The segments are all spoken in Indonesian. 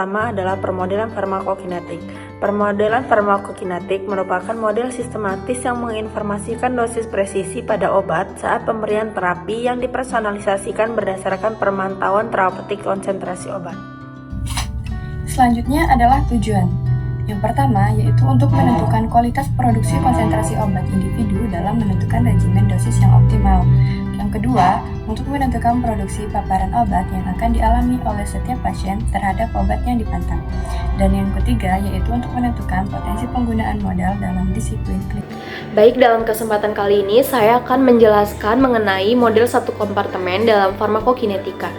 pertama adalah permodelan farmakokinetik. Permodelan farmakokinetik merupakan model sistematis yang menginformasikan dosis presisi pada obat saat pemberian terapi yang dipersonalisasikan berdasarkan pemantauan terapeutik konsentrasi obat. Selanjutnya adalah tujuan. Yang pertama yaitu untuk menentukan kualitas produksi konsentrasi obat individu dalam menentukan regimen dosis yang optimal. Yang kedua, untuk menentukan produksi paparan obat yang akan dialami oleh setiap pasien terhadap obat yang dipantau. Dan yang ketiga yaitu untuk menentukan potensi penggunaan modal dalam disiplin klinik. Baik, dalam kesempatan kali ini saya akan menjelaskan mengenai model satu kompartemen dalam farmakokinetika.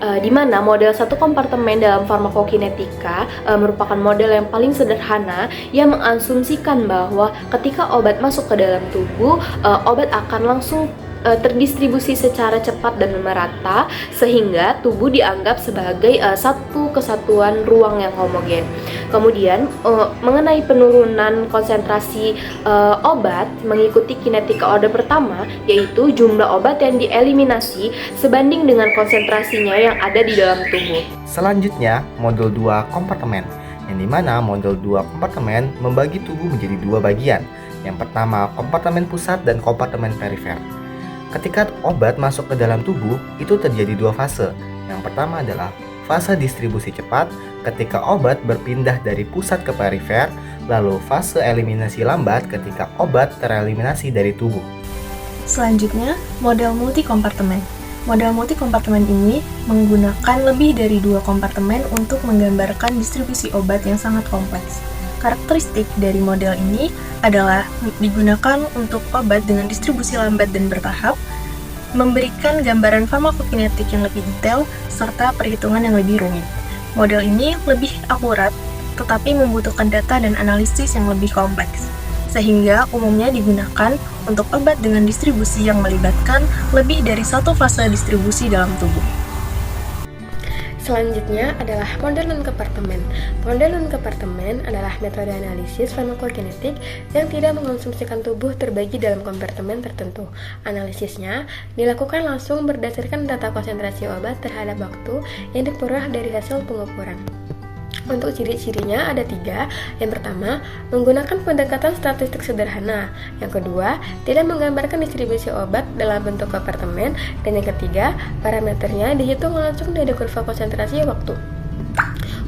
Di mana model satu kompartemen dalam farmakokinetika merupakan model yang paling sederhana yang mengasumsikan bahwa ketika obat masuk ke dalam tubuh, obat akan langsung terdistribusi secara cepat dan merata sehingga tubuh dianggap sebagai satu kesatuan ruang yang homogen. Kemudian mengenai penurunan konsentrasi obat mengikuti kinetika orde pertama, yaitu jumlah obat yang dieliminasi sebanding dengan konsentrasinya yang ada di dalam tubuh. Selanjutnya, model 2 kompartemen, yang dimana model 2 kompartemen membagi tubuh menjadi dua bagian. Yang pertama, kompartemen pusat dan kompartemen perifer. Ketika obat masuk ke dalam tubuh, itu terjadi dua fase. Yang pertama adalah fase distribusi cepat ketika obat berpindah dari pusat ke perifer, lalu fase eliminasi lambat ketika obat tereliminasi dari tubuh. Selanjutnya, model multi-kompartemen. Model multi-kompartemen ini menggunakan lebih dari dua kompartemen untuk menggambarkan distribusi obat yang sangat kompleks. Karakteristik dari model ini adalah digunakan untuk obat dengan distribusi lambat dan bertahap, memberikan gambaran farmakokinetik yang lebih detail, serta perhitungan yang lebih rumit. Model ini lebih akurat, tetapi membutuhkan data dan analisis yang lebih kompleks, sehingga umumnya digunakan untuk obat dengan distribusi yang melibatkan lebih dari satu fase distribusi dalam tubuh. Selanjutnya adalah model non-kompartemen. Model non-kompartemen adalah metode analisis farmakokinetik yang tidak mengonsumsikan tubuh terbagi dalam kompartemen tertentu. Analisisnya dilakukan langsung berdasarkan data konsentrasi obat terhadap waktu yang diperoleh dari hasil pengukuran. Untuk ciri-cirinya ada 3. Yang pertama, menggunakan pendekatan statistik sederhana. Yang kedua, tidak menggambarkan distribusi obat dalam bentuk kompartemen. Dan yang ketiga, parameternya dihitung langsung dari kurva konsentrasi waktu.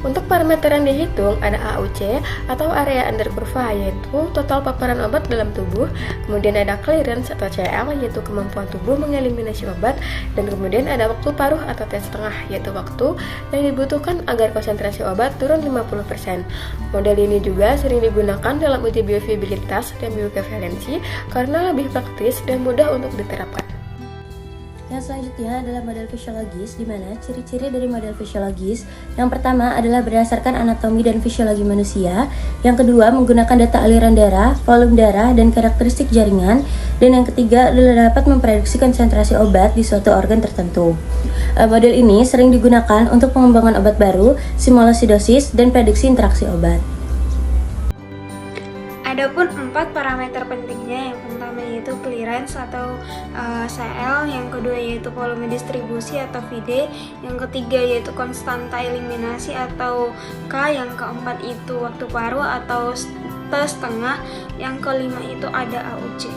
Untuk parameter yang dihitung ada AUC atau area under kurva, yaitu total paparan obat dalam tubuh. Kemudian ada clearance atau CL, yaitu kemampuan tubuh mengeliminasi obat. Dan kemudian ada waktu paruh atau T setengah, yaitu waktu yang dibutuhkan agar konsentrasi obat turun 50%. Model ini juga sering digunakan dalam uji bioviabilitas dan bioequivalensi karena lebih praktis dan mudah untuk diterapkan. Yang selanjutnya adalah model fisiologis, di mana ciri-ciri dari model fisiologis yang pertama adalah berdasarkan anatomi dan fisiologi manusia, yang kedua menggunakan data aliran darah, volume darah, dan karakteristik jaringan, dan yang ketiga adalah dapat memprediksi konsentrasi obat di suatu organ tertentu. Model ini sering digunakan untuk pengembangan obat baru, simulasi dosis, dan prediksi interaksi obat. Adapun 4 parameter pentingnya, yang pertama yaitu clearance atau CL, yang kedua yaitu volume distribusi atau VD, yang ketiga yaitu konstanta eliminasi atau K, yang keempat itu waktu paruh atau T setengah, yang kelima itu ada AUC.